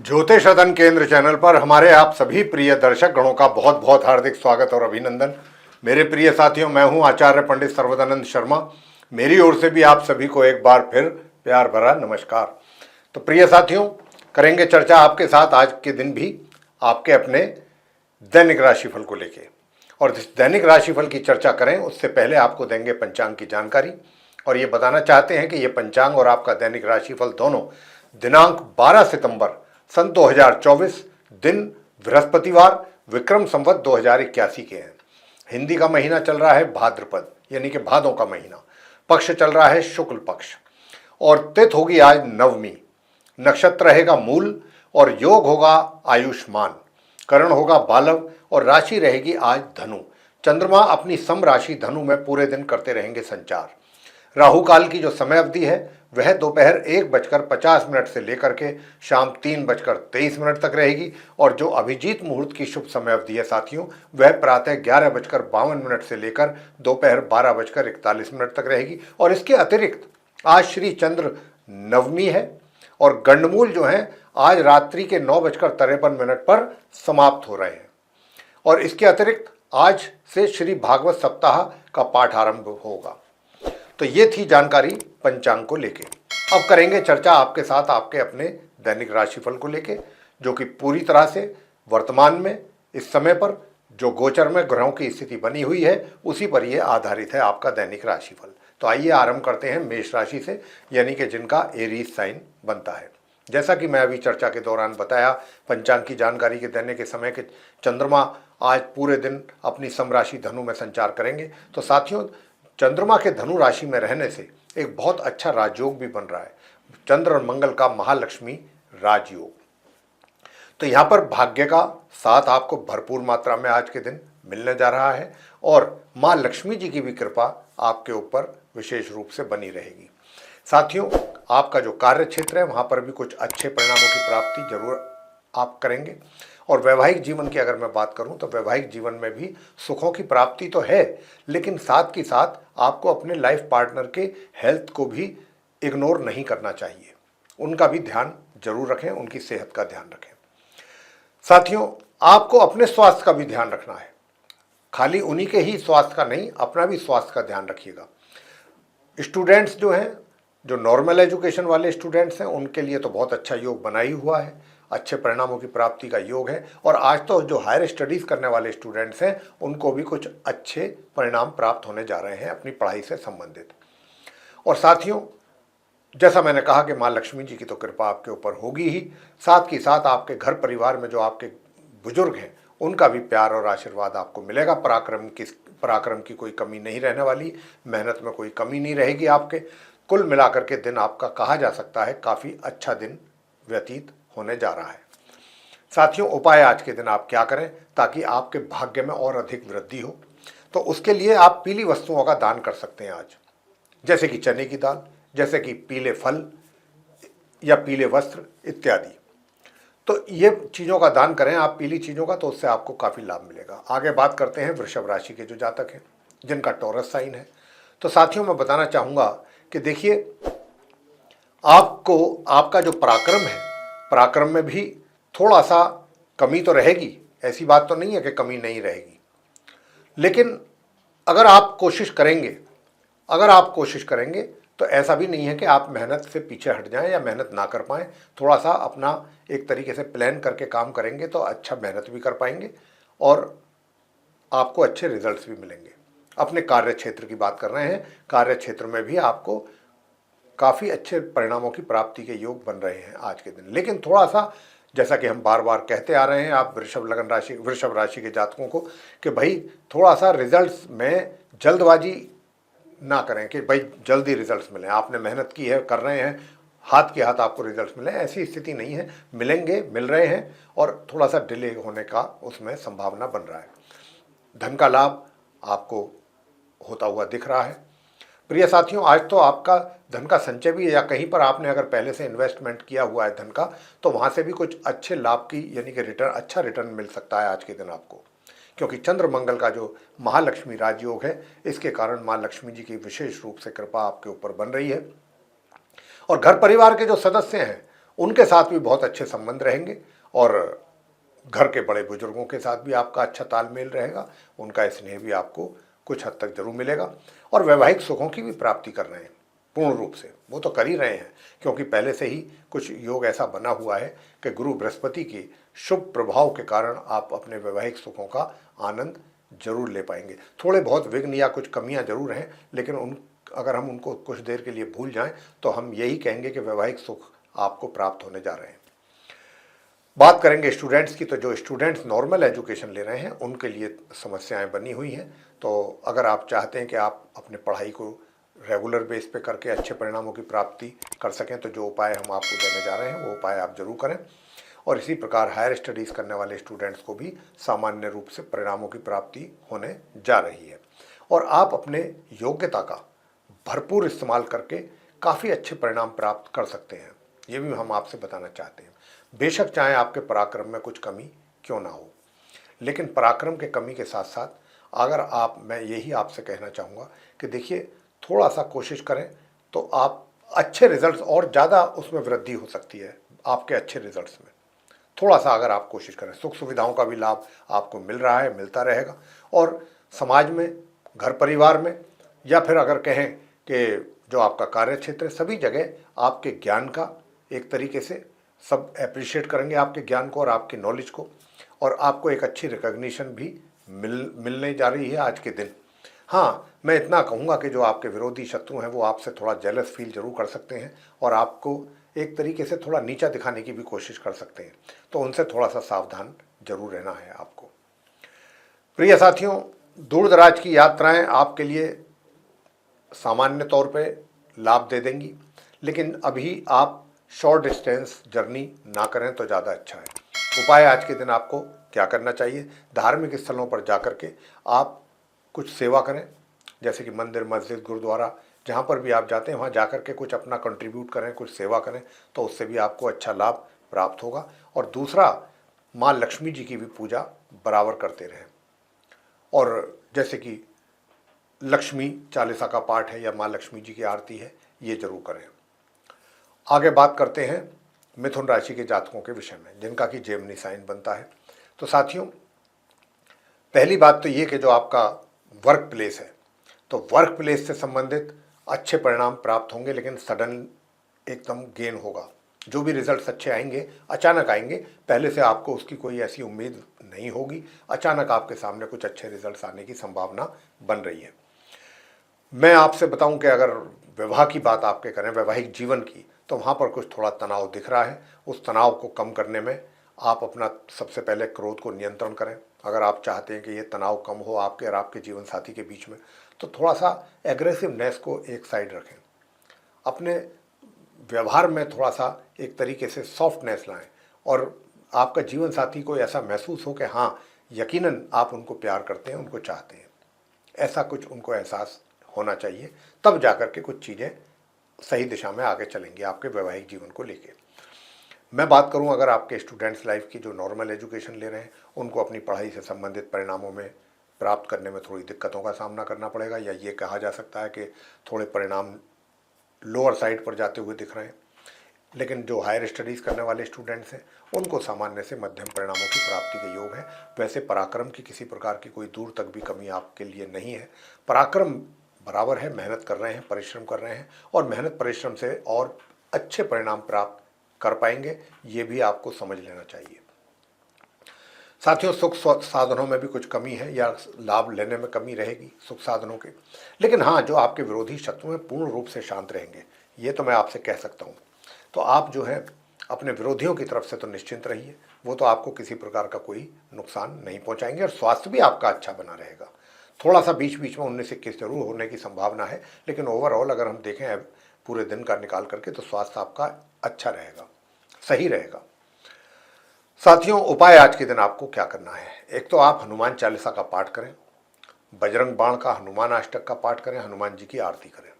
ज्योतिष रतन केंद्र चैनल पर हमारे आप सभी प्रिय दर्शक गणों का बहुत बहुत हार्दिक स्वागत और अभिनंदन। मेरे प्रिय साथियों, मैं हूं आचार्य पंडित सर्वदानंद शर्मा। मेरी ओर से भी आप सभी को एक बार फिर प्यार भरा नमस्कार। तो प्रिय साथियों, करेंगे चर्चा आपके साथ आज के दिन भी आपके अपने दैनिक राशिफल को लेके। और इस दैनिक राशिफल की चर्चा करें उससे पहले आपको देंगे पंचांग की जानकारी। और ये बताना चाहते हैं कि ये पंचांग और आपका दैनिक राशिफल दोनों दिनांक 12 सितंबर सन 2024 दिन बृहस्पतिवार विक्रम संवत 2081 के हैं। हिंदी का महीना चल रहा है भाद्रपद यानी कि भादों का महीना। पक्ष चल रहा है शुक्ल पक्ष और तिथि होगी आज नवमी। नक्षत्र रहेगा मूल और योग होगा आयुष्मान। करण होगा बालव और राशि रहेगी आज धनु। चंद्रमा अपनी सम राशि धनु में पूरे दिन करते रहेंगे संचार। राहु काल की जो समय अवधि है वह दोपहर 1:50 से लेकर के शाम 3:23 तक रहेगी। और जो अभिजीत मुहूर्त की शुभ समय अवधि है साथियों, वह प्रातः 11:52 से लेकर दोपहर 12:41 तक रहेगी। और इसके अतिरिक्त आज श्री चंद्र नवमी है और गंडमूल जो है आज रात्रि के 9:53 पर समाप्त हो रहे हैं। और इसके अतिरिक्त आज से श्री भागवत सप्ताह का पाठ आरंभ होगा। तो ये थी जानकारी पंचांग को लेके। अब करेंगे चर्चा आपके साथ आपके अपने दैनिक राशिफल को लेके, जो कि पूरी तरह से वर्तमान में इस समय पर जो गोचर में ग्रहों की स्थिति बनी हुई है उसी पर यह आधारित है आपका दैनिक राशिफल। तो आइए आरंभ करते हैं मेष राशि से, यानी कि जिनका एरीज साइन बनता है। जैसा कि मैं अभी चर्चा के दौरान बताया, पंचांग की जानकारी के देने के समय के चंद्रमा आज पूरे दिन अपनी समराशि धनु में संचार करेंगे। तो साथियों, चंद्रमा के धनु राशि में रहने से एक बहुत अच्छा राजयोग भी बन रहा है, चंद्र और मंगल का महालक्ष्मी राजयोग। तो यहाँ पर भाग्य का साथ आपको भरपूर मात्रा में आज के दिन मिलने जा रहा है और माँ लक्ष्मी जी की भी कृपा आपके ऊपर विशेष रूप से बनी रहेगी। साथियों, आपका जो कार्य क्षेत्र है वहाँ पर भी कुछ अच्छे परिणामों की प्राप्ति जरूर आप करेंगे। और वैवाहिक जीवन की अगर मैं बात करूं तो वैवाहिक जीवन में भी सुखों की प्राप्ति तो है, लेकिन साथ ही साथ आपको अपने लाइफ पार्टनर के हेल्थ को भी इग्नोर नहीं करना चाहिए। उनका भी ध्यान जरूर रखें, उनकी सेहत का ध्यान रखें। साथियों, आपको अपने स्वास्थ्य का भी ध्यान रखना है। खाली उन्हीं के ही स्वास्थ्य का नहीं, अपना भी स्वास्थ्य का ध्यान रखिएगा। स्टूडेंट्स जो हैं, जो नॉर्मल एजुकेशन वाले स्टूडेंट्स हैं, उनके लिए तो बहुत अच्छा योग बना ही हुआ है, अच्छे परिणामों की प्राप्ति का योग है। और आज तो जो हायर स्टडीज़ करने वाले स्टूडेंट्स हैं उनको भी कुछ अच्छे परिणाम प्राप्त होने जा रहे हैं अपनी पढ़ाई से संबंधित। और साथियों, जैसा मैंने कहा कि माँ लक्ष्मी जी की तो कृपा आपके ऊपर होगी ही, साथ ही साथ आपके घर परिवार में जो आपके बुजुर्ग हैं उनका भी प्यार और आशीर्वाद आपको मिलेगा। पराक्रम की कोई कमी नहीं रहने वाली, मेहनत में कोई कमी नहीं रहेगी आपके। कुल मिलाकर के दिन आपका कहा जा सकता है काफ़ी अच्छा दिन व्यतीत होने जा रहा है। साथियों, उपाय आज के दिन आप क्या करें ताकि आपके भाग्य में और अधिक वृद्धि हो? तो उसके लिए आप पीली वस्तुओं का दान कर सकते हैं आज, जैसे कि चने की दाल, जैसे कि पीले फल या पीले वस्त्र इत्यादि। तो ये चीज़ों का दान करें आप, पीली चीज़ों का, तो उससे आपको काफ़ी लाभ मिलेगा। आगे बात करते हैं वृषभ राशि के जो जातक हैं जिनका टॉरस साइन है। तो साथियों, मैं बताना चाहूँगा कि देखिए, आपको आपका जो पराक्रम है, पराक्रम में भी थोड़ा सा कमी तो रहेगी, ऐसी बात तो नहीं है कि कमी नहीं रहेगी। लेकिन अगर आप कोशिश करेंगे तो ऐसा भी नहीं है कि आप मेहनत से पीछे हट जाएं या मेहनत ना कर पाएं। थोड़ा सा अपना एक तरीके से प्लान करके काम करेंगे तो अच्छा मेहनत भी कर पाएंगे और आपको अच्छे रिजल्ट्स भी मिलेंगे। अपने कार्य क्षेत्र की बात कर रहे हैं, कार्य क्षेत्र में भी आपको काफ़ी अच्छे परिणामों की प्राप्ति के योग बन रहे हैं आज के दिन। लेकिन थोड़ा सा, जैसा कि हम बार बार कहते आ रहे हैं आप वृषभ राशि के जातकों को, कि भाई थोड़ा सा रिजल्ट्स में जल्दबाजी ना करें कि भाई जल्दी रिजल्ट्स मिलें। आपने मेहनत की है, कर रहे हैं, हाथ के हाथ आपको रिजल्ट्स मिलें, ऐसी स्थिति नहीं है। मिलेंगे, मिल रहे हैं और थोड़ा सा डिले होने का उसमें संभावना बन रहा है। धन का लाभ आपको होता हुआ दिख रहा है। प्रिय साथियों, आज तो आपका धन का संचय भी है, या कहीं पर आपने अगर पहले से इन्वेस्टमेंट किया हुआ है धन का, तो वहाँ से भी कुछ अच्छे लाभ की यानी कि अच्छा रिटर्न मिल सकता है आज के दिन आपको। क्योंकि चंद्र मंगल का जो महालक्ष्मी राजयोग है, इसके कारण माँ लक्ष्मी जी की विशेष रूप से कृपा आपके ऊपर बन रही है। और घर परिवार के जो सदस्य हैं उनके साथ भी बहुत अच्छे संबंध रहेंगे और घर के बड़े बुजुर्गों के साथ भी आपका अच्छा तालमेल रहेगा, उनका स्नेह भी आपको कुछ हद तक जरूर मिलेगा। और वैवाहिक सुखों की भी प्राप्ति कर रहे हैं पूर्ण रूप से, वो तो कर ही रहे हैं, क्योंकि पहले से ही कुछ योग ऐसा बना हुआ है कि गुरु बृहस्पति के शुभ प्रभाव के कारण आप अपने वैवाहिक सुखों का आनंद जरूर ले पाएंगे। थोड़े बहुत विघ्न या कुछ कमियां जरूर हैं, लेकिन अगर हम उनको कुछ देर के लिए भूल जाएं तो हम यही कहेंगे कि वैवाहिक सुख आपको प्राप्त होने जा रहे हैं। बात करेंगे स्टूडेंट्स की, तो जो स्टूडेंट्स नॉर्मल एजुकेशन ले रहे हैं उनके लिए समस्याएं बनी हुई हैं। तो अगर आप चाहते हैं कि आप अपने पढ़ाई को रेगुलर बेस पे करके अच्छे परिणामों की प्राप्ति कर सकें, तो जो उपाय हम आपको देने जा रहे हैं वो उपाय आप जरूर करें। और इसी प्रकार हायर स्टडीज़ करने वाले स्टूडेंट्स को भी सामान्य रूप से परिणामों की प्राप्ति होने जा रही है और आप अपने योग्यता का भरपूर इस्तेमाल करके काफ़ी अच्छे परिणाम प्राप्त कर सकते हैं, ये भी हम आपसे बताना चाहते हैं। बेशक चाहे आपके पराक्रम में कुछ कमी क्यों ना हो, लेकिन पराक्रम के कमी के साथ साथ अगर मैं यही आपसे कहना चाहूँगा कि देखिए, थोड़ा सा कोशिश करें तो आप अच्छे रिजल्ट्स और ज़्यादा उसमें वृद्धि हो सकती है आपके अच्छे रिजल्ट्स में। थोड़ा सा अगर आप कोशिश करें, सुख सुविधाओं का भी लाभ आपको मिल रहा है, मिलता रहेगा। और समाज में, घर परिवार में, या फिर अगर कहें कि जो आपका कार्य क्षेत्र है, सभी जगह आपके ज्ञान का एक तरीके से सब एप्रिशिएट करेंगे, आपके ज्ञान को और आपकी नॉलेज को, और आपको एक अच्छी रिकॉग्निशन भी मिलने जा रही है आज के दिन। हाँ, मैं इतना कहूँगा कि जो आपके विरोधी शत्रु हैं वो आपसे थोड़ा जेलस फील जरूर कर सकते हैं और आपको एक तरीके से थोड़ा नीचा दिखाने की भी कोशिश कर सकते हैं, तो उनसे थोड़ा सा सावधान जरूर रहना है आपको। प्रिय साथियों, दूर दराज की यात्राएं आपके लिए सामान्य तौर पे लाभ दे देंगी, लेकिन अभी आप शॉर्ट डिस्टेंस जर्नी ना करें तो ज़्यादा अच्छा है। उपाय आज के दिन आपको क्या करना चाहिए? धार्मिक स्थलों पर जाकर के आप कुछ सेवा करें, जैसे कि मंदिर, मस्जिद, गुरुद्वारा, जहाँ पर भी आप जाते हैं वहाँ जाकर के कुछ अपना कंट्रीब्यूट करें, कुछ सेवा करें, तो उससे भी आपको अच्छा लाभ प्राप्त होगा। और दूसरा, माँ लक्ष्मी जी की भी पूजा बराबर करते रहें, और जैसे कि लक्ष्मी चालीसा का पाठ है या माँ लक्ष्मी जी की आरती है, ये जरूर करें। आगे बात करते हैं मिथुन राशि के जातकों के विषय में, जिनका कि जेमिनी साइन बनता है। तो साथियों, पहली बात तो ये कि जो आपका वर्क प्लेस है, तो वर्क प्लेस से संबंधित अच्छे परिणाम प्राप्त होंगे, लेकिन सडन एकदम गेन होगा। जो भी रिजल्ट्स अच्छे आएंगे अचानक आएंगे, पहले से आपको उसकी कोई ऐसी उम्मीद नहीं होगी, अचानक आपके सामने कुछ अच्छे रिजल्ट्स आने की संभावना बन रही है। मैं आपसे बताऊं कि अगर विवाह की बात आपके करें, वैवाहिक जीवन की, तो वहाँ पर कुछ थोड़ा तनाव दिख रहा है। उस तनाव को कम करने में आप अपना सबसे पहले क्रोध को नियंत्रण करें। अगर आप चाहते हैं कि ये तनाव कम हो आपके और आपके जीवन साथी के बीच में, तो थोड़ा सा एग्रेसिवनेस को एक साइड रखें, अपने व्यवहार में थोड़ा सा एक तरीके से सॉफ्टनेस लाएं, और आपका जीवन साथी को ऐसा महसूस हो कि हाँ, यकीनन आप उनको प्यार करते हैं, उनको चाहते हैं, ऐसा कुछ उनको एहसास होना चाहिए। तब जाकर के कुछ चीज़ें सही दिशा में आगे चलेंगी आपके वैवाहिक जीवन को लेके। मैं बात करूं अगर आपके स्टूडेंट्स लाइफ की, जो नॉर्मल एजुकेशन ले रहे हैं, उनको अपनी पढ़ाई से संबंधित परिणामों में प्राप्त करने में थोड़ी दिक्कतों का सामना करना पड़ेगा, या ये कहा जा सकता है कि थोड़े परिणाम लोअर साइड पर जाते हुए दिख रहे हैं। लेकिन जो हायर स्टडीज़ करने वाले स्टूडेंट्स हैं उनको सामान्य से मध्यम परिणामों की प्राप्ति के योग है। वैसे पराक्रम की किसी प्रकार की कोई दूर तक भी कमी आपके लिए नहीं है, पराक्रम बराबर है, मेहनत कर रहे हैं, परिश्रम कर रहे हैं, और मेहनत परिश्रम से और अच्छे परिणाम प्राप्त कर पाएंगे, ये भी आपको समझ लेना चाहिए। साथियों, सुख साधनों में भी कुछ कमी है या लाभ लेने में कमी रहेगी सुख साधनों के, लेकिन हाँ, जो आपके विरोधी शत्रु हैं पूर्ण रूप से शांत रहेंगे, ये तो मैं आपसे कह सकता हूँ। तो आप जो है अपने विरोधियों की तरफ से तो निश्चिंत रहिए, वो तो आपको किसी प्रकार का कोई नुकसान नहीं पहुँचाएंगे, और स्वास्थ्य भी आपका अच्छा बना रहेगा। थोड़ा सा बीच बीच में 19-21 जरूर होने की संभावना है, लेकिन ओवरऑल अगर हम देखें पूरे दिन का निकाल करके, तो स्वास्थ्य आपका अच्छा रहेगा, सही रहेगा। साथियों, उपाय आज के दिन आपको क्या करना है? एक तो आप हनुमान चालीसा का पाठ करें, बजरंग बाण का, हनुमान अष्टक का पाठ करें, हनुमान जी की आरती करें।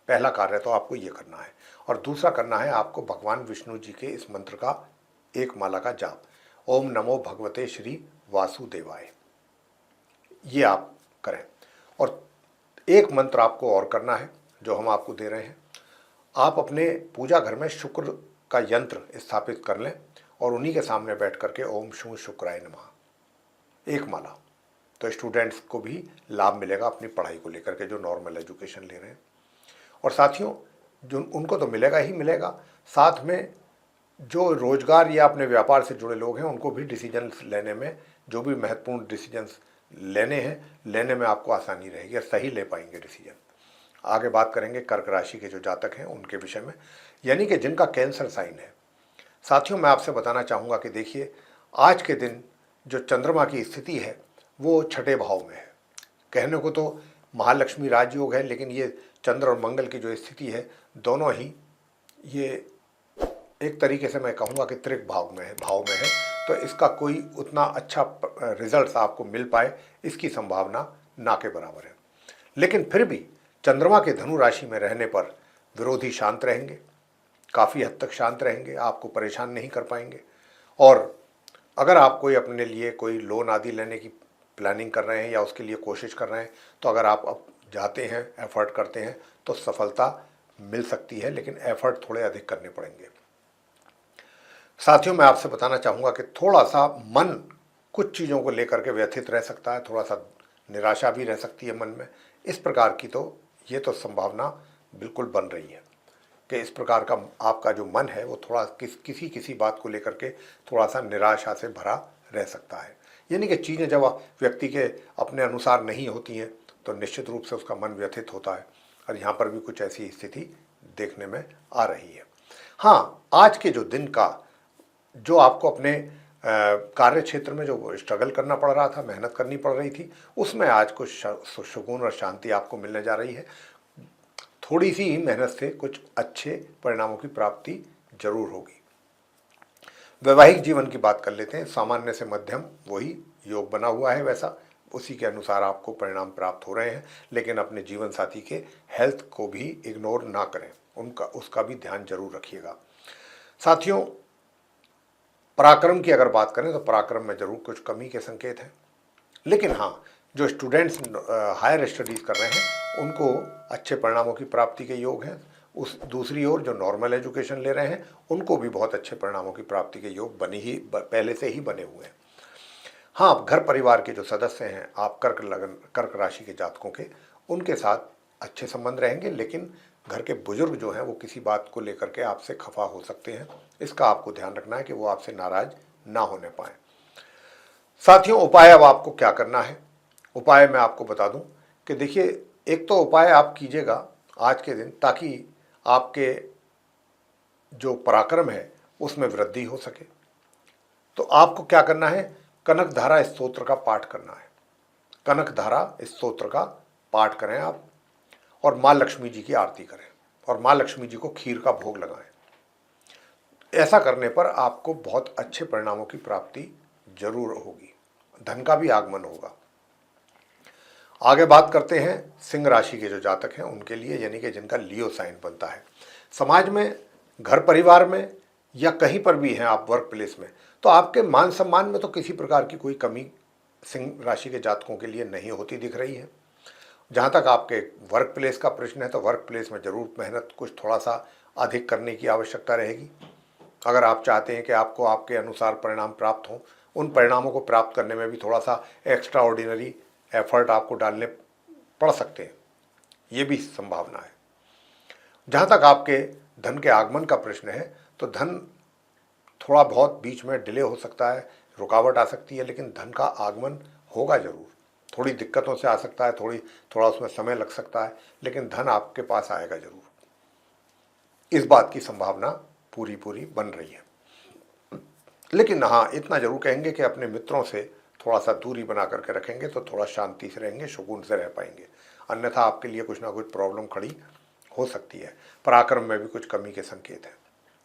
पहला कार्य तो आपको ये करना है। और दूसरा करना है आपको भगवान विष्णु जी के इस मंत्र का एक माला का जाप, ओम नमो भगवते श्री वासुदेवाय, ये आप करें। और एक मंत्र आपको और करना है जो हम आपको दे रहे हैं। आप अपने पूजा घर में शुक्र का यंत्र स्थापित कर लें और उन्हीं के सामने बैठ करके ओम शू शुक्राय नमः एक माला, तो स्टूडेंट्स को भी लाभ मिलेगा अपनी पढ़ाई को लेकर के जो नॉर्मल एजुकेशन ले रहे हैं। और साथियों, जो उनको तो मिलेगा ही मिलेगा, साथ में जो रोजगार या अपने व्यापार से जुड़े लोग हैं उनको भी डिसीजन लेने में, जो भी महत्वपूर्ण डिसीजंस लेने में आपको आसानी रहेगी और सही ले पाएंगे डिसीजन। आगे बात करेंगे कर्क राशि के जो जातक हैं उनके विषय में, यानी कि जिनका कैंसर साइन है। साथियों, मैं आपसे बताना चाहूँगा कि देखिए, आज के दिन जो चंद्रमा की स्थिति है वो छठे भाव में है। कहने को तो महालक्ष्मी राजयोग है, लेकिन ये चंद्र और मंगल की जो स्थिति है दोनों ही ये एक तरीके से मैं कहूँगा कि त्रिक भाव में है, तो इसका कोई उतना अच्छा रिजल्ट आपको मिल पाए इसकी संभावना ना के बराबर है। लेकिन फिर भी चंद्रमा के धनु राशि में रहने पर विरोधी शांत रहेंगे, काफ़ी हद तक शांत रहेंगे, आपको परेशान नहीं कर पाएंगे। और अगर आप कोई अपने लिए कोई लोन आदि लेने की प्लानिंग कर रहे हैं या उसके लिए कोशिश कर रहे हैं, तो अगर आप अब जाते हैं, एफर्ट करते हैं तो सफलता मिल सकती है, लेकिन एफर्ट थोड़े अधिक करने पड़ेंगे। साथियों, मैं आपसे बताना चाहूँगा कि थोड़ा सा मन कुछ चीज़ों को लेकर के व्यथित रह सकता है, थोड़ा सा निराशा भी रह सकती है मन में। इस प्रकार की तो ये तो संभावना बिल्कुल बन रही है कि इस प्रकार का आपका जो मन है वो थोड़ा किसी बात को लेकर के थोड़ा सा निराशा से भरा रह सकता है। यानी कि चीज़ें जब व्यक्ति के अपने अनुसार नहीं होती हैं तो निश्चित रूप से उसका मन व्यथित होता है, और यहाँ पर भी कुछ ऐसी स्थिति देखने में आ रही है। हाँ, आज के जो दिन का जो आपको अपने कार्य क्षेत्र में जो स्ट्रगल करना पड़ रहा था, मेहनत करनी पड़ रही थी, उसमें आज कुछ सुकून और शांति आपको मिलने जा रही है। थोड़ी सी ही मेहनत से कुछ अच्छे परिणामों की प्राप्ति जरूर होगी। वैवाहिक जीवन की बात कर लेते हैं। सामान्य से मध्यम वही योग बना हुआ है, वैसा उसी के अनुसार आपको परिणाम प्राप्त हो रहे हैं, लेकिन अपने जीवन साथी के हेल्थ को भी इग्नोर ना करें, उसका भी ध्यान जरूर रखिएगा। साथियों, पराक्रम की अगर बात करें तो पराक्रम में जरूर कुछ कमी के संकेत हैं, लेकिन हाँ, जो स्टूडेंट्स हायर स्टडीज़ कर रहे हैं उनको अच्छे परिणामों की प्राप्ति के योग हैं। उस दूसरी ओर जो नॉर्मल एजुकेशन ले रहे हैं उनको भी बहुत अच्छे परिणामों की प्राप्ति के योग पहले से ही बने हुए हैं। हाँ, घर परिवार के जो सदस्य हैं आप कर्क राशि के जातकों के, उनके साथ अच्छे संबंध रहेंगे, लेकिन घर के बुजुर्ग जो हैं वो किसी बात को लेकर के आपसे खफा हो सकते हैं। इसका आपको ध्यान रखना है कि वो आपसे नाराज ना होने पाए। साथियों, उपाय अब आपको क्या करना है? उपाय मैं आपको बता दूं कि देखिए, एक तो उपाय आप कीजिएगा आज के दिन ताकि आपके जो पराक्रम है उसमें वृद्धि हो सके। तो आपको क्या करना है? कनक धारा स्तोत्र का पाठ करना है। कनक धारा स्तोत्र का पाठ करें आप, और माँ लक्ष्मी जी की आरती करें, और माँ लक्ष्मी जी को खीर का भोग लगाएं। ऐसा करने पर आपको बहुत अच्छे परिणामों की प्राप्ति जरूर होगी, धन का भी आगमन होगा। आगे बात करते हैं सिंह राशि के जो जातक हैं उनके लिए, यानी कि जिनका लियो साइन बनता है। समाज में, घर परिवार में, या कहीं पर भी हैं आप वर्क प्लेस में, तो आपके मान सम्मान में तो किसी प्रकार की कोई कमी सिंह राशि के जातकों के लिए नहीं होती दिख रही है। जहाँ तक आपके वर्क प्लेस का प्रश्न है तो वर्क प्लेस में ज़रूर मेहनत कुछ थोड़ा सा अधिक करने की आवश्यकता रहेगी। अगर आप चाहते हैं कि आपको आपके अनुसार परिणाम प्राप्त हों, उन परिणामों को प्राप्त करने में भी थोड़ा सा एक्स्ट्रा ऑर्डिनरी एफर्ट आपको डालने पड़ सकते हैं, ये भी संभावना है। जहाँ तक आपके धन के आगमन का प्रश्न है तो धन थोड़ा बहुत बीच में डिले हो सकता है, रुकावट आ सकती है, लेकिन धन का आगमन होगा जरूर। थोड़ी दिक्कतों से आ सकता है, थोड़ा उसमें समय लग सकता है, लेकिन धन आपके पास आएगा जरूर। इस बात की संभावना पूरी बन रही है। लेकिन हाँ, इतना जरूर कहेंगे कि अपने मित्रों से थोड़ा सा दूरी बना करके रखेंगे तो थोड़ा शांति से रहेंगे, सुकून से रह पाएंगे, अन्यथा आपके लिए कुछ ना कुछ प्रॉब्लम खड़ी हो सकती है। पराक्रम में भी कुछ कमी के संकेत हैं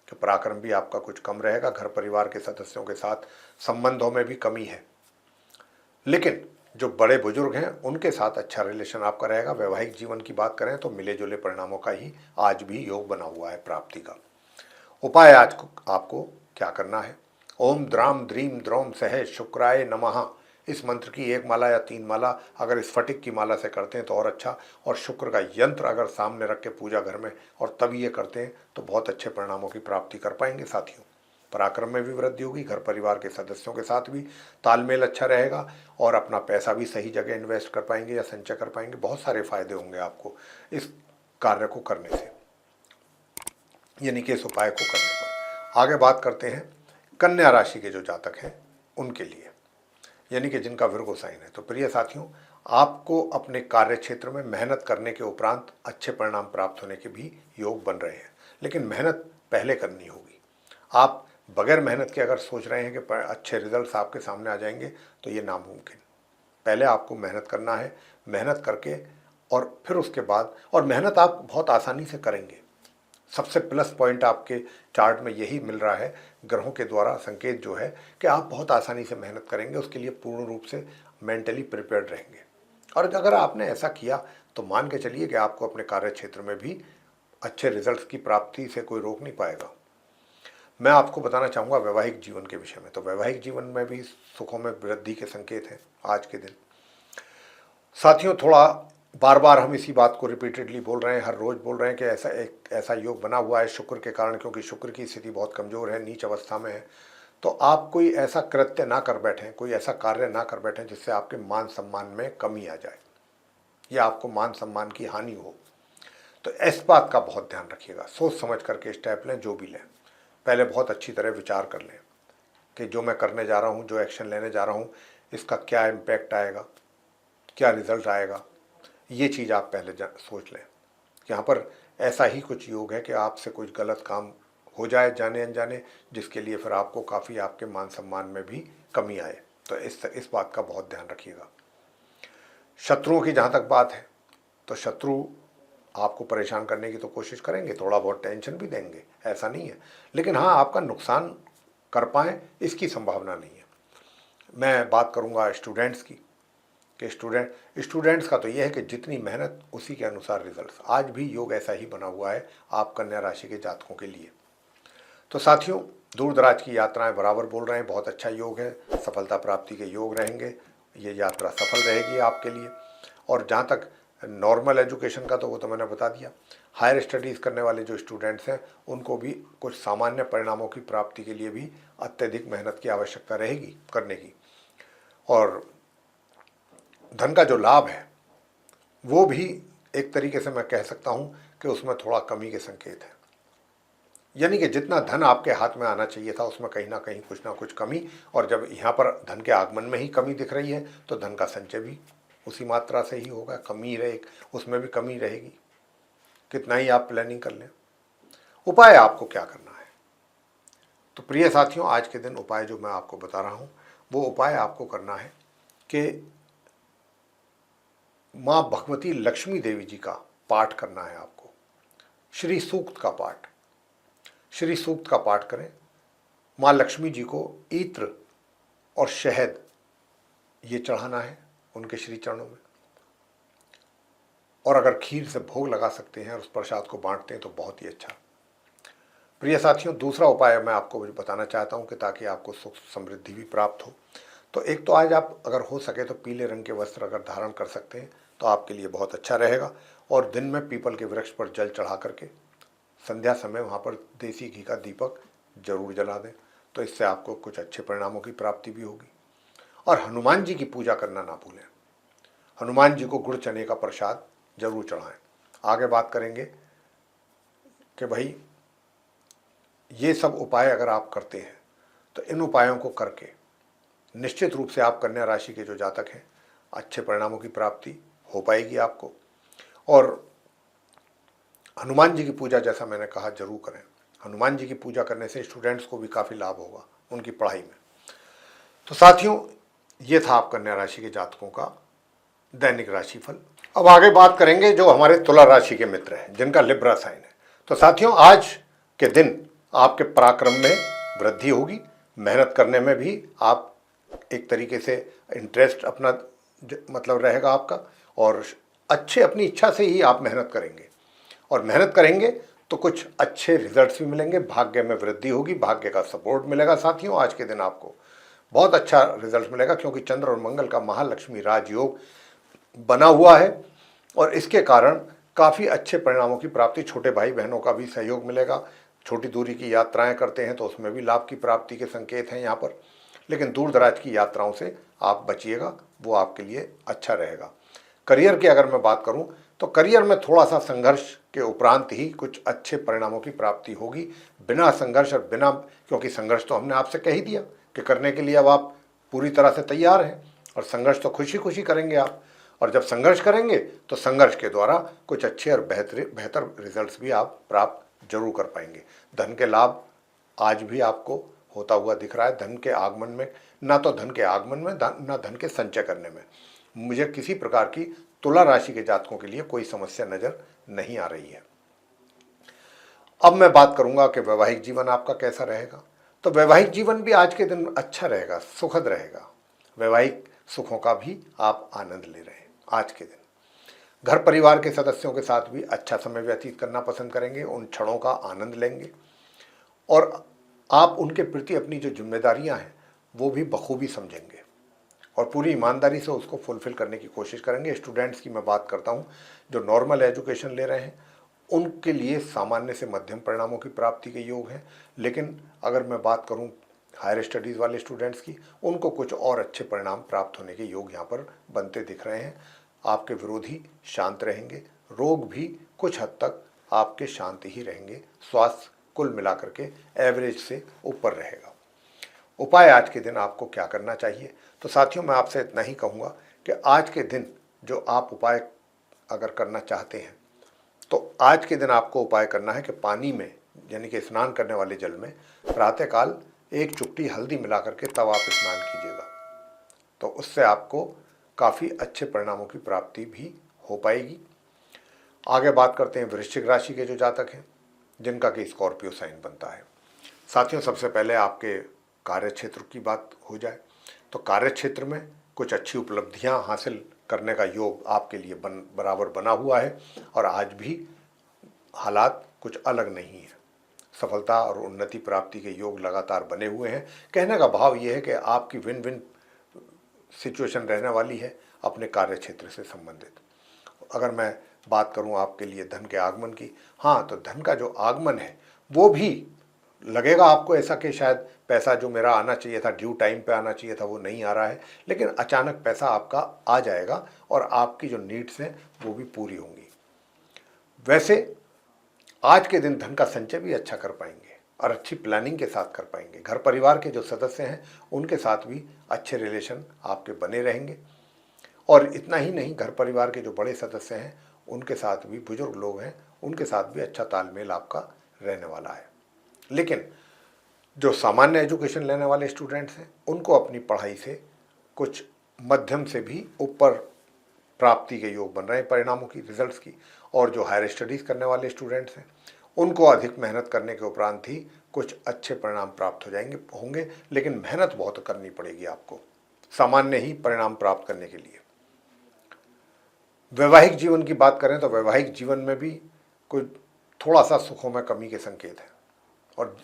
कि पराक्रम भी आपका कुछ कम रहेगा। घर परिवार के सदस्यों के साथ संबंधों में भी कमी है, लेकिन जो बड़े बुजुर्ग हैं उनके साथ अच्छा रिलेशन आपका रहेगा। वैवाहिक जीवन की बात करें तो मिले जुले परिणामों का ही आज भी योग बना हुआ है प्राप्ति का। उपाय आज आपको क्या करना है? ओम द्राम द्रीम द्रौम सह शुक्राय नमः इस मंत्र की 1 माला या 3 माला अगर इस स्फटिक की माला से करते हैं तो और अच्छा, और शुक्र का यंत्र अगर सामने रख के पूजा घर में और तब ये करते हैं तो बहुत अच्छे परिणामों की प्राप्ति कर पाएंगे। साथियों, पराक्रम में भी वृद्धि होगी, घर परिवार के सदस्यों के साथ भी तालमेल अच्छा रहेगा और अपना पैसा भी सही जगह इन्वेस्ट कर पाएंगे या संचय कर पाएंगे। बहुत सारे फायदे होंगे आपको इस कार्य को करने से, यानी कि इस उपाय को करने पर। आगे बात करते हैं कन्या राशि के जो जातक हैं उनके लिए, यानी कि जिनका विर्गो साइन है। तो प्रिय साथियों, आपको अपने कार्य क्षेत्र में मेहनत करने के उपरांत अच्छे परिणाम प्राप्त होने के भी योग बन रहे हैं, लेकिन मेहनत पहले करनी होगी। आप बगैर मेहनत के अगर सोच रहे हैं कि अच्छे रिजल्ट्स आपके सामने आ जाएंगे तो ये नामुमकिन। पहले आपको मेहनत करना है, मेहनत करके और फिर उसके बाद, और मेहनत आप बहुत आसानी से करेंगे। सबसे प्लस पॉइंट आपके चार्ट में यही मिल रहा है, ग्रहों के द्वारा संकेत जो है कि आप बहुत आसानी से मेहनत करेंगे, उसके लिए पूर्ण रूप से मेंटली प्रिपेयर्ड रहेंगे। और अगर आपने ऐसा किया तो मान के चलिए कि आपको अपने कार्य क्षेत्र में भी अच्छे रिजल्ट्स की प्राप्ति से कोई रोक नहीं पाएगा। मैं आपको बताना चाहूँगा वैवाहिक जीवन के विषय में। तो वैवाहिक जीवन में भी सुखों में वृद्धि के संकेत हैं आज के दिन। साथियों, थोड़ा बार बार हम इसी बात को रिपीटेडली बोल रहे हैं, हर रोज़ बोल रहे हैं कि ऐसा योग बना हुआ है शुक्र के कारण, क्योंकि शुक्र की स्थिति बहुत कमज़ोर है, नीच अवस्था में है। तो आप कोई ऐसा कृत्य ना कर बैठें, कोई ऐसा कार्य ना कर बैठें जिससे आपके मान सम्मान में कमी आ जाए या आपको मान सम्मान की हानि हो। तो इस बात का बहुत ध्यान रखिएगा, सोच समझ करके स्टेप लें, जो भी लें पहले बहुत अच्छी तरह विचार कर लें कि जो मैं करने जा रहा हूँ, जो एक्शन लेने जा रहा हूँ, इसका क्या इम्पैक्ट आएगा, क्या रिजल्ट आएगा। ये चीज़ आप पहले सोच लें कि यहाँ पर ऐसा ही कुछ योग है कि आपसे कुछ गलत काम हो जाए जाने अनजाने, जिसके लिए फिर आपको काफ़ी आपके मान सम्मान में भी कमी आए। तो इस बात का बहुत ध्यान रखिएगा। शत्रुओं की जहाँ तक बात है, तो शत्रु आपको परेशान करने की तो कोशिश करेंगे, थोड़ा बहुत टेंशन भी देंगे, ऐसा नहीं है, लेकिन हाँ, आपका नुकसान कर पाएँ इसकी संभावना नहीं है। मैं बात करूँगा स्टूडेंट्स की कि स्टूडेंट्स का तो यह है कि जितनी मेहनत उसी के अनुसार रिजल्ट्स। आज भी योग ऐसा ही बना हुआ है आप कन्या राशि के जातकों के लिए। तो साथियों, दूर दराज की यात्राएं बराबर बोल रहे हैं, बहुत अच्छा योग है, सफलता प्राप्ति के योग रहेंगे, ये यात्रा सफल रहेगी आपके लिए। और जहाँ तक नॉर्मल एजुकेशन का, तो वो तो मैंने बता दिया। हायर स्टडीज़ करने वाले जो स्टूडेंट्स हैं उनको भी कुछ सामान्य परिणामों की प्राप्ति के लिए भी अत्यधिक मेहनत की आवश्यकता रहेगी करने की। और धन का जो लाभ है वो भी एक तरीके से मैं कह सकता हूँ कि उसमें थोड़ा कमी के संकेत है, यानी कि जितना धन आपके हाथ में आना चाहिए था उसमें कहीं ना कुछ कमी। और जब यहाँ पर धन के आगमन में ही कमी दिख रही है तो धन का संचय भी उसी मात्रा से ही होगा, कमी रहे उसमें भी कमी रहेगी, कितना ही आप प्लानिंग कर लें। उपाय आपको क्या करना है? तो प्रिय साथियों, आज के दिन उपाय जो मैं आपको बता रहा हूँ वो उपाय आपको करना है कि माँ भगवती लक्ष्मी देवी जी का पाठ करना है आपको। श्री सूक्त का पाठ, श्री सूक्त का पाठ करें। माँ लक्ष्मी जी को इत्र और शहद ये चढ़ाना है उनके श्री चरणों में, और अगर खीर से भोग लगा सकते हैं और उस प्रसाद को बांटते हैं तो बहुत ही अच्छा। प्रिय साथियों, दूसरा उपाय मैं आपको बताना चाहता हूँ कि ताकि आपको सुख समृद्धि भी प्राप्त हो। तो एक तो आज आप अगर हो सके तो पीले रंग के वस्त्र अगर धारण कर सकते हैं तो आपके लिए बहुत अच्छा रहेगा। और दिन में पीपल के वृक्ष पर जल चढ़ा करके संध्या समय वहाँ पर देसी घी का दीपक जरूर जला दें, तो इससे आपको कुछ अच्छे परिणामों की प्राप्ति भी होगी। और हनुमान जी की पूजा करना ना भूलें, हनुमान जी को गुड़ चने का प्रसाद जरूर चढ़ाएं। आगे बात करेंगे कि भाई ये सब उपाय अगर आप करते हैं तो इन उपायों को करके निश्चित रूप से आप कन्या राशि के जो जातक हैं अच्छे परिणामों की प्राप्ति हो पाएगी आपको। और हनुमान जी की पूजा जैसा मैंने कहा जरूर करें। हनुमान जी की पूजा करने से स्टूडेंट्स को भी काफ़ी लाभ होगा उनकी पढ़ाई में। तो साथियों, ये था आप कन्या राशि के जातकों का दैनिक राशिफल। अब आगे बात करेंगे जो हमारे तुला राशि के मित्र हैं जिनका लिब्रा साइन है। तो साथियों, आज के दिन आपके पराक्रम में वृद्धि होगी, मेहनत करने में भी आप एक तरीके से इंटरेस्ट अपना मतलब रहेगा आपका, और अच्छे अपनी इच्छा से ही आप मेहनत करेंगे। और मेहनत करेंगे तो कुछ अच्छे रिजल्ट्स भी मिलेंगे, भाग्य में वृद्धि होगी, भाग्य का सपोर्ट मिलेगा। साथियों, आज के दिन आपको बहुत अच्छा रिजल्ट मिलेगा, क्योंकि चंद्र और मंगल का महालक्ष्मी राजयोग बना हुआ है और इसके कारण काफ़ी अच्छे परिणामों की प्राप्ति, छोटे भाई बहनों का भी सहयोग मिलेगा। छोटी दूरी की यात्राएं करते हैं तो उसमें भी लाभ की प्राप्ति के संकेत हैं यहाँ पर, लेकिन दूर दराज की यात्राओं से आप बचिएगा, वो आपके लिए अच्छा रहेगा। करियर की अगर मैं बात करूं तो करियर में थोड़ा सा संघर्ष के उपरांत ही कुछ अच्छे परिणामों की प्राप्ति होगी। बिना संघर्ष और बिना, क्योंकि संघर्ष तो हमने आपसे कह ही दिया कि करने के लिए अब आप पूरी तरह से तैयार हैं, और संघर्ष तो खुशी खुशी करेंगे आप। और जब संघर्ष करेंगे तो संघर्ष के द्वारा कुछ अच्छे और बेहतर रिजल्ट्स भी आप प्राप्त जरूर कर पाएंगे। धन के लाभ आज भी आपको होता हुआ दिख रहा है। धन के आगमन में, ना तो धन के आगमन में ना धन के संचय करने में मुझे किसी प्रकार की तुला राशि के जातकों के लिए कोई समस्या नजर नहीं आ रही है। अब मैं बात करूंगा कि वैवाहिक जीवन आपका कैसा रहेगा। तो वैवाहिक जीवन भी आज के दिन अच्छा रहेगा, सुखद रहेगा। वैवाहिक सुखों का भी आप आनंद ले रहे हैं आज के दिन। घर परिवार के सदस्यों के साथ भी अच्छा समय व्यतीत करना पसंद करेंगे, उन क्षणों का आनंद लेंगे और आप उनके प्रति अपनी जो जिम्मेदारियां हैं वो भी बखूबी समझेंगे और पूरी ईमानदारी से उसको फुलफिल करने की कोशिश करेंगे। स्टूडेंट्स की मैं बात करता हूं जो नॉर्मल एजुकेशन ले रहे हैं, उनके लिए सामान्य से मध्यम परिणामों की प्राप्ति के योग हैं। लेकिन अगर मैं बात करूं हायर स्टडीज़ वाले स्टूडेंट्स की, उनको कुछ और अच्छे परिणाम प्राप्त होने के योग यहाँ पर बनते दिख रहे हैं। आपके विरोधी शांत रहेंगे, रोग भी कुछ हद तक आपके शांत ही रहेंगे, स्वास्थ्य कुल मिलाकर के एवरेज से ऊपर रहेगा। उपाय आज के दिन आपको क्या करना चाहिए? तो साथियों, मैं आपसे इतना ही कहूँगा कि आज के दिन जो आप उपाय अगर करना चाहते हैं तो आज के दिन आपको उपाय करना है कि पानी में, यानी कि स्नान करने वाले जल में प्रातःकाल एक चुटकी हल्दी मिला करके तब आप स्नान कीजिएगा, तो उससे आपको काफ़ी अच्छे परिणामों की प्राप्ति भी हो पाएगी। आगे बात करते हैं वृश्चिक राशि के जो जातक हैं जिनका कि स्कॉर्पियो साइन बनता है। साथियों, सबसे पहले आपके कार्य क्षेत्र की बात हो जाए तो कार्य क्षेत्र में कुछ अच्छी उपलब्धियां हासिल करने का योग आपके लिए बराबर बना हुआ है और आज भी हालात कुछ अलग नहीं है। सफलता और उन्नति प्राप्ति के योग लगातार बने हुए हैं। कहने का भाव ये है कि आपकी विन विन सिचुएशन रहने वाली है अपने कार्य क्षेत्र से संबंधित। अगर मैं बात करूं आपके लिए धन के आगमन की, हाँ, तो धन का जो आगमन है वो भी लगेगा आपको ऐसा कि शायद पैसा जो मेरा आना चाहिए था, ड्यू टाइम पे आना चाहिए था, वो नहीं आ रहा है, लेकिन अचानक पैसा आपका आ जाएगा और आपकी जो नीड्स हैं वो भी पूरी होंगी। वैसे आज के दिन धन का संचय भी अच्छा कर पाएंगे और अच्छी प्लानिंग के साथ कर पाएंगे। घर परिवार के जो सदस्य हैं उनके साथ भी अच्छे रिलेशन आपके बने रहेंगे और इतना ही नहीं, घर परिवार के जो बड़े सदस्य हैं उनके साथ भी, बुजुर्ग लोग हैं उनके साथ भी अच्छा तालमेल आपका रहने वाला है। लेकिन जो सामान्य एजुकेशन लेने वाले स्टूडेंट्स हैं उनको अपनी पढ़ाई से कुछ मध्यम से भी ऊपर प्राप्ति के योग बन रहे हैं परिणामों की, रिजल्ट्स की। और जो हायर स्टडीज़ करने वाले स्टूडेंट्स हैं उनको अधिक मेहनत करने के उपरांत ही कुछ अच्छे परिणाम प्राप्त होंगे, लेकिन मेहनत बहुत करनी पड़ेगी आपको सामान्य ही परिणाम प्राप्त करने के लिए। वैवाहिक जीवन की बात करें तो वैवाहिक जीवन में भी कुछ थोड़ा सा सुखों में कमी के संकेत हैं और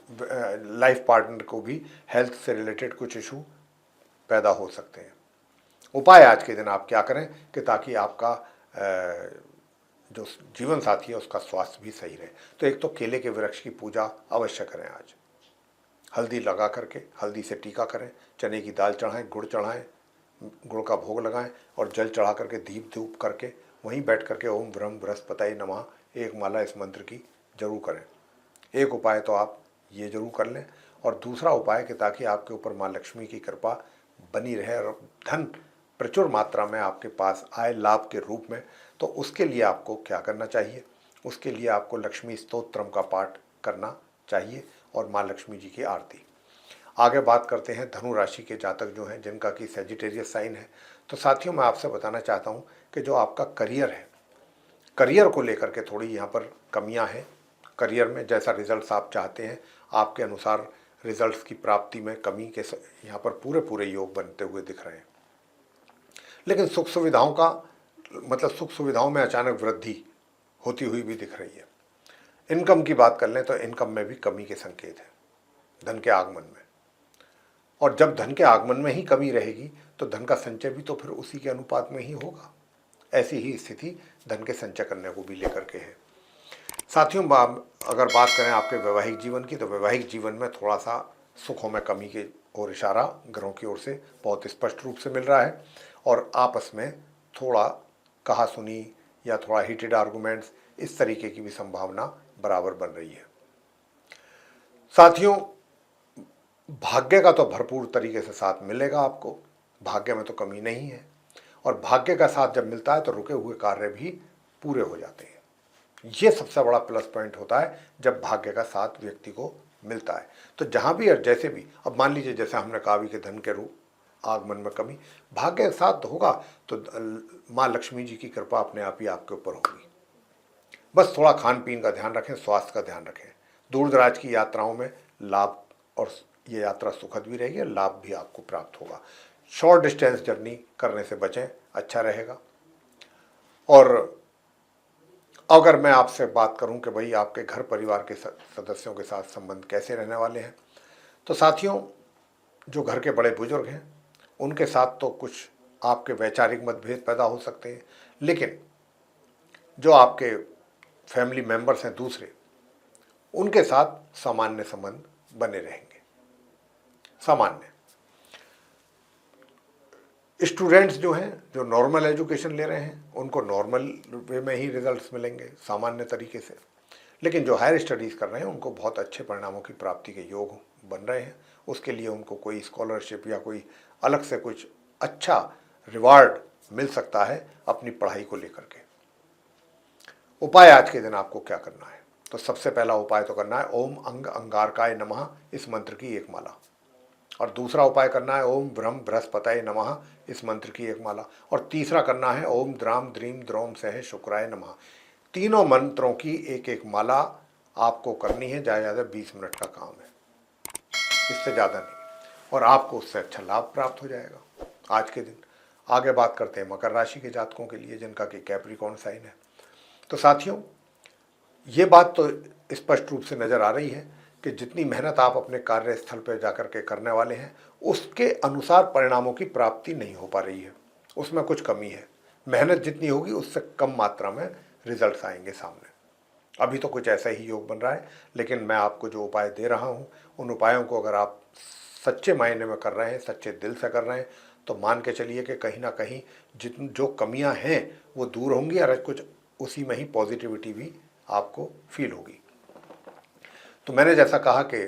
लाइफ पार्टनर को भी हेल्थ से रिलेटेड कुछ इशू पैदा हो सकते हैं। उपाय आज के दिन आप क्या करें कि ताकि आपका जो जीवन साथी है उसका स्वास्थ्य भी सही रहे, तो एक तो केले के वृक्ष की पूजा अवश्य करें। आज हल्दी लगा करके, हल्दी से टीका करें, चने की दाल चढ़ाएं, गुड़ चढ़ाएं, गुड़ का भोग लगाएं और जल चढ़ा करके दीप धूप करके वहीं बैठ करके ओम ब्रह्म बृहस्पति नमः एक माला इस मंत्र की जरूर करें। एक उपाय तो आप ये जरूर कर लें। और दूसरा उपाय कि ताकि आपके ऊपर माँ लक्ष्मी की कृपा बनी रहे और धन प्रचुर मात्रा में आपके पास आए लाभ के रूप में, तो उसके लिए आपको क्या करना चाहिए? उसके लिए आपको लक्ष्मी स्तोत्रम का पाठ करना चाहिए और माँ लक्ष्मी जी की आरती। आगे बात करते हैं धनु राशि के जातक जो हैं जिनका कि सेजिटेरियस साइन है। तो साथियों, मैं आपसे बताना चाहता हूँ कि जो आपका करियर है, करियर को लेकर के थोड़ी यहाँ पर कमियाँ हैं। करियर में जैसा रिजल्ट्स आप चाहते हैं आपके अनुसार रिजल्ट्स की प्राप्ति में कमी के यहाँ पर पूरे योग बनते हुए दिख रहे हैं। लेकिन सुख सुविधाओं का मतलब सुख सुविधाओं में अचानक वृद्धि होती हुई भी दिख रही है। इनकम की बात कर लें तो इनकम में भी कमी के संकेत हैं धन के आगमन में। और जब धन के आगमन में ही कमी रहेगी तो धन का संचय भी तो फिर उसी के अनुपात में ही होगा। ऐसी ही स्थिति धन के संचय करने को भी लेकर के है। साथियों, अगर बात करें आपके वैवाहिक जीवन की, तो वैवाहिक जीवन में थोड़ा सा सुखों में कमी की ओर इशारा ग्रहों की ओर से बहुत स्पष्ट रूप से मिल रहा है, और आपस में थोड़ा कहा सुनी या थोड़ा हीटेड आर्गुमेंट्स, इस तरीके की भी संभावना बराबर बन रही है। साथियों, भाग्य का तो भरपूर तरीके से साथ मिलेगा आपको, भाग्य में तो कमी नहीं है, और भाग्य का साथ जब मिलता है तो रुके हुए कार्य भी पूरे हो जाते हैं। ये सबसे बड़ा प्लस पॉइंट होता है जब भाग्य का साथ व्यक्ति को मिलता है। तो जहाँ भी और जैसे भी, अब मान लीजिए जैसे हमने कहा भी कि धन के रूप आगमन में कमी, भाग्य के साथ होगा तो माँ लक्ष्मी जी की कृपा अपने आप ही आपके ऊपर होगी। बस थोड़ा खान पीन का ध्यान रखें, स्वास्थ्य का ध्यान रखें। दूर दराज की यात्राओं में लाभ, और ये यात्रा सुखद भी रहेगी, लाभ भी आपको प्राप्त होगा। शॉर्ट डिस्टेंस जर्नी करने से बचें, अच्छा रहेगा। और अगर मैं आपसे बात करूं कि भाई आपके घर परिवार के सदस्यों के साथ संबंध कैसे रहने वाले हैं, तो साथियों, जो घर के बड़े बुजुर्ग हैं उनके साथ तो कुछ आपके वैचारिक मतभेद पैदा हो सकते हैं, लेकिन जो आपके फैमिली मेंबर्स हैं दूसरे, उनके साथ सामान्य संबंध बने रहेंगे। सामान्य स्टूडेंट्स जो हैं, जो नॉर्मल एजुकेशन ले रहे हैं, उनको नॉर्मल वे में ही रिजल्ट्स मिलेंगे, सामान्य तरीके से। लेकिन जो हायर स्टडीज़ कर रहे हैं उनको बहुत अच्छे परिणामों की प्राप्ति के योग बन रहे हैं। उसके लिए उनको कोई स्कॉलरशिप या कोई अलग से कुछ अच्छा रिवार्ड मिल सकता है अपनी पढ़ाई को लेकर के। उपाय आज के दिन आपको क्या करना है? तो सबसे पहला उपाय तो करना है ओम अंग अंगारकाय नमः, इस मंत्र की एक माला। और दूसरा उपाय करना है ओम ब्रह्म बृहस्पतये नमः, इस मंत्र की एक माला। और तीसरा करना है ओम द्राम द्रीम द्रोम सह शुक्राय नमः। तीनों मंत्रों की एक एक माला आपको करनी है। ज़्यादा 20 मिनट का काम है, इससे ज़्यादा नहीं, और आपको उससे अच्छा लाभ प्राप्त हो जाएगा आज के दिन। आगे बात करते हैं मकर राशि के जातकों के लिए, जिनका कि कैप्रिकॉर्न साइन है। तो साथियों, ये बात तो स्पष्ट रूप से नज़र आ रही है कि जितनी मेहनत आप अपने कार्यस्थल पर जाकर के करने वाले हैं, उसके अनुसार परिणामों की प्राप्ति नहीं हो पा रही है, उसमें कुछ कमी है। मेहनत जितनी होगी उससे कम मात्रा में रिजल्ट्स आएंगे सामने। अभी तो कुछ ऐसा ही योग बन रहा है, लेकिन मैं आपको जो उपाय दे रहा हूँ, उन उपायों को अगर आप सच्चे मायने में कर रहे हैं, सच्चे दिल से कर रहे हैं, तो मान के चलिए कि कहीं ना कहीं जो कमियां हैं वो दूर होंगी, और कुछ उसी में ही पॉजिटिविटी भी आपको फील होगी। तो मैंने जैसा कहा कि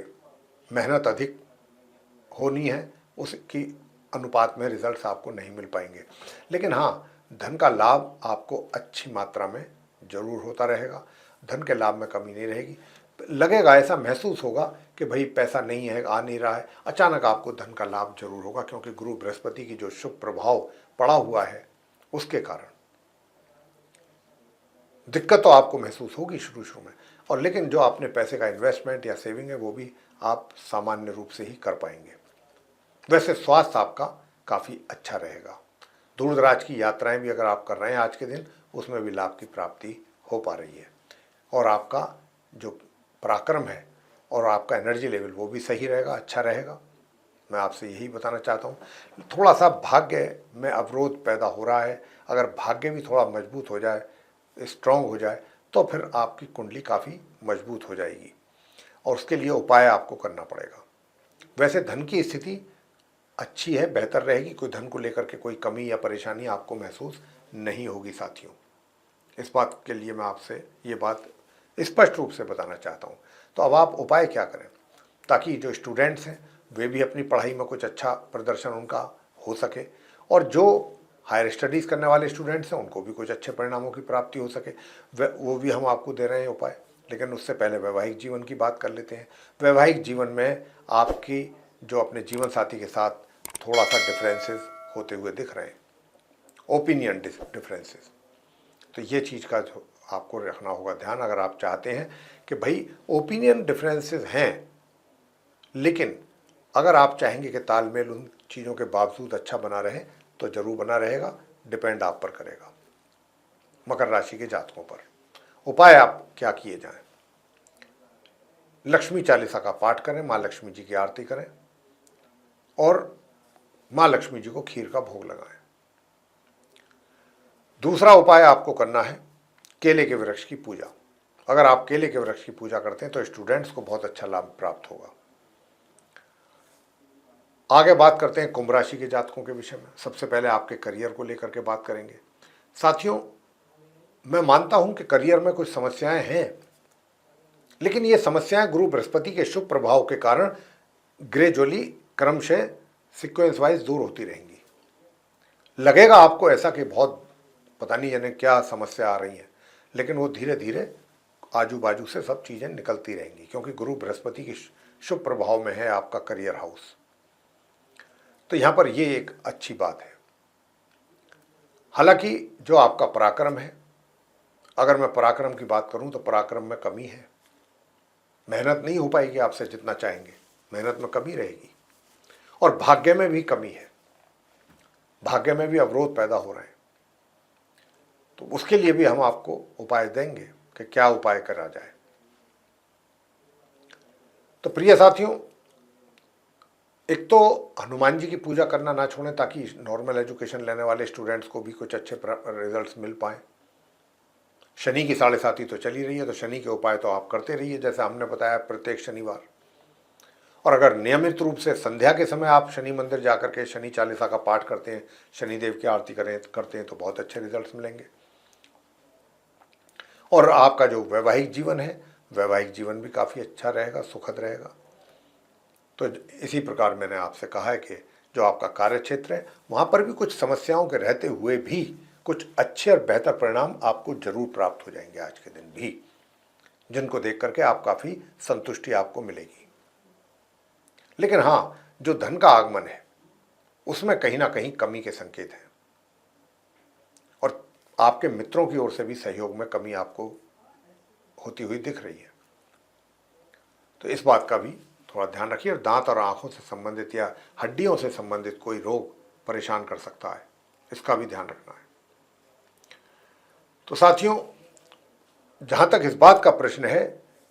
मेहनत अधिक होनी है, उसकी अनुपात में रिजल्ट्स आपको नहीं मिल पाएंगे, लेकिन हाँ, धन का लाभ आपको अच्छी मात्रा में जरूर होता रहेगा। धन के लाभ में कमी नहीं रहेगी। लगेगा, ऐसा महसूस होगा कि भाई पैसा नहीं है, आ नहीं रहा है, अचानक आपको धन का लाभ जरूर होगा, क्योंकि गुरु बृहस्पति की जो शुभ प्रभाव पड़ा हुआ है उसके कारण दिक्कत तो आपको महसूस होगी शुरू शुरू में, और लेकिन जो आपने पैसे का इन्वेस्टमेंट या सेविंग है वो भी आप सामान्य रूप से ही कर पाएंगे। वैसे स्वास्थ्य आपका काफ़ी अच्छा रहेगा। दूर दराज की यात्राएं भी अगर आप कर रहे हैं आज के दिन, उसमें भी लाभ की प्राप्ति हो पा रही है, और आपका जो पराक्रम है और आपका एनर्जी लेवल वो भी सही रहेगा, अच्छा रहेगा। मैं आपसे यही बताना चाहता हूँ। थोड़ा सा भाग्य में अवरोध पैदा हो रहा है, अगर भाग्य भी थोड़ा मजबूत हो जाए, स्ट्रांग हो जाए, तो फिर आपकी कुंडली काफ़ी मजबूत हो जाएगी, और उसके लिए उपाय आपको करना पड़ेगा। वैसे धन की स्थिति अच्छी है, बेहतर रहेगी, कोई धन को लेकर के कोई कमी या परेशानी आपको महसूस नहीं होगी साथियों। इस बात के लिए मैं आपसे ये बात स्पष्ट रूप से बताना चाहता हूँ। तो अब आप उपाय क्या करें ताकि जो स्टूडेंट्स हैं वे भी अपनी पढ़ाई में कुछ अच्छा प्रदर्शन उनका हो सके, और जो हायर स्टडीज़ करने वाले स्टूडेंट्स हैं उनको भी कुछ अच्छे परिणामों की प्राप्ति हो सके, वो भी हम आपको दे रहे हैं उपाय। लेकिन उससे पहले वैवाहिक जीवन की बात कर लेते हैं। वैवाहिक जीवन में आपकी जो अपने जीवन साथी के साथ थोड़ा सा डिफरेंसेस होते हुए दिख रहे हैं, ओपिनियन डिफरेंसेस, तो ये चीज़ का जो आपको रखना होगा ध्यान। अगर आप चाहते हैं कि भाई ओपिनियन डिफरेंसेस हैं, लेकिन अगर आप चाहेंगे कि तालमेल उन चीज़ों के बावजूद अच्छा बना रहे, तो ज़रूर बना रहेगा। डिपेंड आप पर करेगा। मकर राशि के जातकों पर उपाय आप क्या किए जाएं? लक्ष्मी चालीसा का पाठ करें, माँ लक्ष्मी जी की आरती करें, और माँ लक्ष्मी जी को खीर का भोग लगाएं। दूसरा उपाय आपको करना है केले के वृक्ष की पूजा। अगर आप केले के वृक्ष की पूजा करते हैं तो स्टूडेंट्स को बहुत अच्छा लाभ प्राप्त होगा। आगे बात करते हैं कुंभ राशि के जातकों के विषय में। सबसे पहले आपके करियर को लेकर के बात करेंगे। साथियों, मैं मानता हूं कि करियर में कुछ समस्याएं हैं, लेकिन ये समस्याएं गुरु बृहस्पति के शुभ प्रभाव के कारण ग्रेजुअली क्रमशः सीक्वेंस वाइज दूर होती रहेंगी। लगेगा आपको ऐसा कि बहुत पता नहीं जाने क्या समस्या आ रही है, लेकिन वो धीरे धीरे आजू बाजू से सब चीज़ें निकलती रहेंगी, क्योंकि गुरु बृहस्पति की शुभ प्रभाव में है आपका करियर हाउस। तो यहाँ पर ये एक अच्छी बात है। हालांकि जो आपका पराक्रम है, अगर मैं पराक्रम की बात करूं तो पराक्रम में कमी है। मेहनत नहीं हो पाएगी आपसे जितना चाहेंगे, मेहनत में कमी रहेगी। और भाग्य में भी कमी है, भाग्य में भी अवरोध पैदा हो रहे हैं। तो उसके लिए भी हम आपको उपाय देंगे कि क्या उपाय करा जाए। तो प्रिय साथियों, एक तो हनुमान जी की पूजा करना ना छोड़ें, ताकि नॉर्मल एजुकेशन लेने वाले स्टूडेंट्स को भी कुछ अच्छे रिजल्ट्स मिल पाएँ। शनि की 7.5 तो चली रही है, तो शनि के उपाय तो आप करते रहिए, जैसे हमने बताया प्रत्येक शनिवार। और अगर नियमित रूप से संध्या के समय आप शनि मंदिर जाकर के शनि चालीसा का पाठ करते हैं, शनिदेव की आरती करते हैं, तो बहुत अच्छे रिजल्ट्स मिलेंगे। और आपका जो वैवाहिक जीवन है, वैवाहिक जीवन भी काफ़ी अच्छा रहेगा, सुखद रहेगा। तो इसी प्रकार मैंने आपसे कहा है कि जो आपका कार्य क्षेत्र है, वहाँ पर भी कुछ समस्याओं के रहते हुए भी कुछ अच्छे और बेहतर परिणाम आपको जरूर प्राप्त हो जाएंगे आज के दिन भी, जिनको देख करके आप काफ़ी संतुष्टि आपको मिलेगी। लेकिन हाँ, जो धन का आगमन है उसमें कहीं ना कहीं कमी के संकेत हैं, और आपके मित्रों की ओर से भी सहयोग में कमी आपको होती हुई दिख रही है। तो इस बात का भी थोड़ा ध्यान रखिए। और दांत और आंखों से संबंधित या हड्डियों से संबंधित कोई रोग परेशान कर सकता है, इसका भी ध्यान रखना है। तो साथियों, जहाँ तक इस बात का प्रश्न है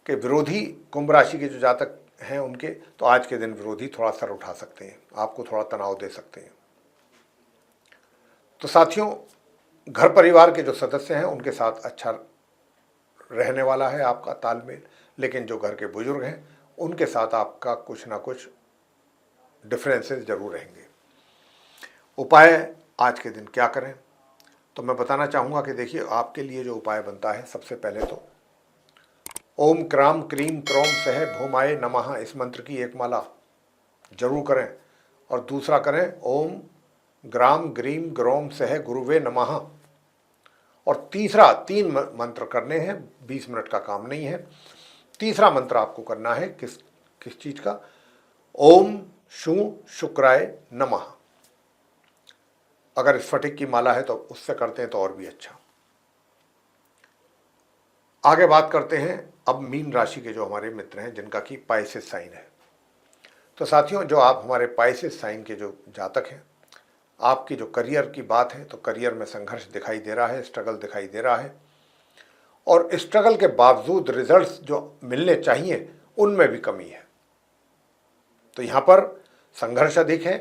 कि विरोधी कुंभ राशि के जो जातक हैं उनके, तो आज के दिन विरोधी थोड़ा सर उठा सकते हैं, आपको थोड़ा तनाव दे सकते हैं। तो साथियों, घर परिवार के जो सदस्य हैं उनके साथ अच्छा रहने वाला है आपका तालमेल, लेकिन जो घर के बुजुर्ग हैं उनके साथ आपका कुछ ना कुछ डिफरेंसेस जरूर रहेंगे। उपाय आज के दिन क्या करें, तो मैं बताना चाहूँगा कि देखिए, आपके लिए जो उपाय बनता है, सबसे पहले तो ओम क्राम क्रीम क्रौम सह भौमाय नमः, इस मंत्र की एक माला जरूर करें। और दूसरा करें ओम ग्राम ग्रीम ग्रोम सह गुरुवे नमः। और तीसरा, 3 मंत्र करने हैं, 20 मिनट का काम नहीं है। तीसरा मंत्र आपको करना है किस चीज का, ओम शु शुक्राय नमः। अगर स्फटिक की माला है तो उससे करते हैं तो और भी अच्छा। आगे बात करते हैं अब मीन राशि के जो हमारे मित्र हैं, जिनका कि पाइसेस साइन है। तो साथियों, जो आप हमारे पाइसेस साइन के जो जातक हैं, आपकी जो करियर की बात है, तो करियर में संघर्ष दिखाई दे रहा है, स्ट्रगल दिखाई दे रहा है। और स्ट्रगल के बावजूद रिजल्ट्स जो मिलने चाहिए उनमें भी कमी है। तो यहाँ पर संघर्ष अधिक है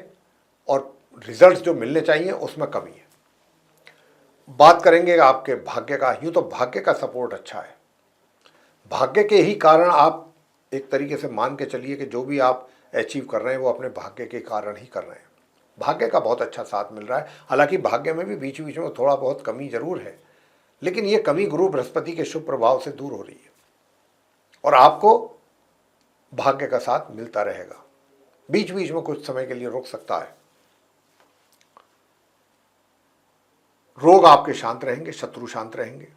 और रिजल्ट्स जो मिलने चाहिए उसमें कमी है। बात करेंगे आपके भाग्य का। यूँ तो भाग्य का सपोर्ट अच्छा है, भाग्य के ही कारण आप एक तरीके से मान के चलिए कि जो भी आप अचीव कर रहे हैं वो अपने भाग्य के कारण ही कर रहे हैं। भाग्य का बहुत अच्छा साथ मिल रहा है। हालांकि भाग्य में भी बीच बीच में थोड़ा बहुत कमी जरूर है, लेकिन ये कमी गुरु बृहस्पति के शुभ प्रभाव से दूर हो रही है और आपको भाग्य का साथ मिलता रहेगा। बीच बीच में कुछ समय के लिए रुक सकता है। रोग आपके शांत रहेंगे, शत्रु शांत रहेंगे।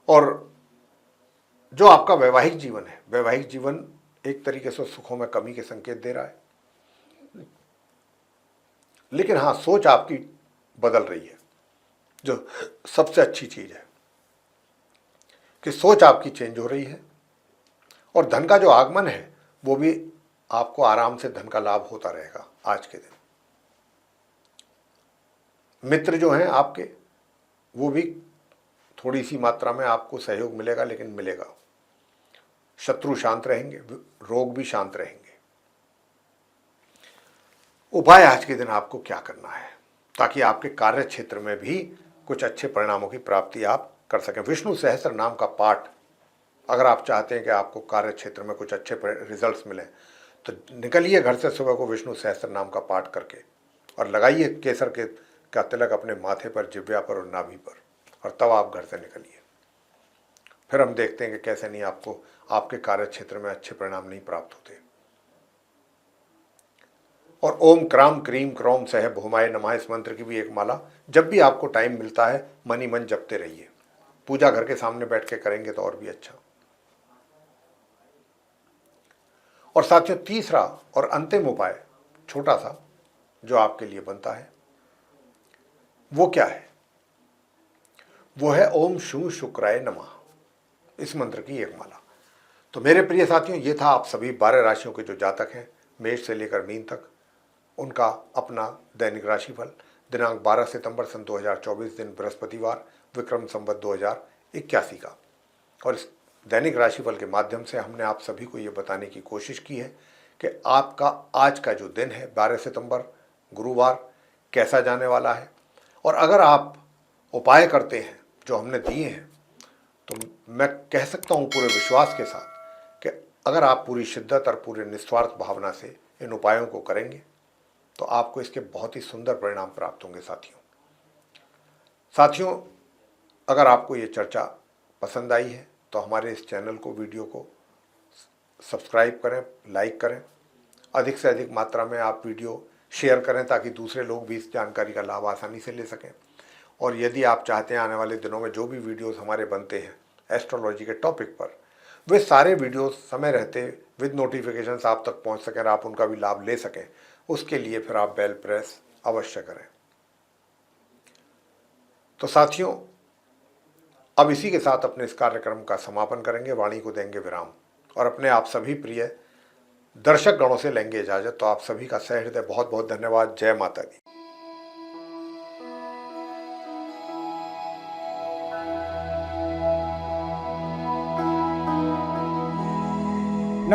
और जो आपका वैवाहिक जीवन है, वैवाहिक जीवन एक तरीके से सुखों में कमी के संकेत दे रहा है। लेकिन हाँ, सोच आपकी बदल रही है, जो सबसे अच्छी चीज है कि सोच आपकी चेंज हो रही है। और धन का जो आगमन है वो भी आपको आराम से धन का लाभ होता रहेगा आज के दिन। मित्र जो हैं आपके, वो भी थोड़ी सी मात्रा में आपको सहयोग मिलेगा, लेकिन मिलेगा। शत्रु शांत रहेंगे, रोग भी शांत रहेंगे। उपाय आज के दिन आपको क्या करना है ताकि आपके कार्य क्षेत्र में भी कुछ अच्छे परिणामों की प्राप्ति आप कर सकें। विष्णु सहस्त्र नाम का पाठ अगर आप चाहते हैं कि आपको कार्य क्षेत्र में कुछ अच्छे रिजल्ट्स मिलें तो निकलिए घर से सुबह को विष्णु सहस्त्र नाम का पाठ करके और लगाइए केसर के का तिलक अपने माथे पर, जिह्वा पर और नाभि पर, और तब आप घर से निकलिए। फिर हम देखते हैं कि कैसे नहीं आपको आपके कार्य क्षेत्र में अच्छे परिणाम नहीं प्राप्त होते। और ओम क्राम क्रीम क्रौम सह भूमाय नमः इस मंत्र की भी एक माला जब भी आपको टाइम मिलता है मन ही मन जपते रहिए। पूजा घर के सामने बैठ के करेंगे तो और भी अच्छा। और साथियों, तीसरा और अंतिम उपाय छोटा सा जो आपके लिए बनता है वो क्या है? वो है ओम शू शुक्राय नमः इस मंत्र की एक माला। तो मेरे प्रिय साथियों, ये था आप सभी 12 राशियों के जो जातक हैं मेष से लेकर मीन तक, उनका अपना दैनिक राशिफल दिनांक 12 सितंबर सन 2024 दिन बृहस्पतिवार विक्रम संवत 2081 का। और इस दैनिक राशिफल के माध्यम से हमने आप सभी को ये बताने की कोशिश की है कि आपका आज का जो दिन है 12 सितंबर गुरुवार कैसा जाने वाला है। और अगर आप उपाय करते हैं जो हमने दिए हैं तो मैं कह सकता हूँ पूरे विश्वास के साथ कि अगर आप पूरी शिद्दत और पूरे निस्वार्थ भावना से इन उपायों को करेंगे तो आपको इसके बहुत ही सुंदर परिणाम प्राप्त होंगे। साथियों, अगर आपको ये चर्चा पसंद आई है तो हमारे इस चैनल को, वीडियो को सब्सक्राइब करें, लाइक करें, अधिक से अधिक मात्रा में आप वीडियो शेयर करें ताकि दूसरे लोग भी इस जानकारी का लाभ आसानी से ले सकें। और यदि आप चाहते हैं आने वाले दिनों में जो भी वीडियोस हमारे बनते हैं एस्ट्रोलॉजी के टॉपिक पर, वे सारे वीडियोस समय रहते विद नोटिफिकेशंस आप तक पहुंच सकें और आप उनका भी लाभ ले सकें, उसके लिए फिर आप बेल प्रेस अवश्य करें। तो साथियों, अब इसी के साथ अपने इस कार्यक्रम का समापन करेंगे, वाणी को देंगे विराम और अपने आप सभी प्रिय दर्शक गणों से लेंगे इजाजत। तो आप सभी का सहृदय बहुत बहुत धन्यवाद। जय माता दी।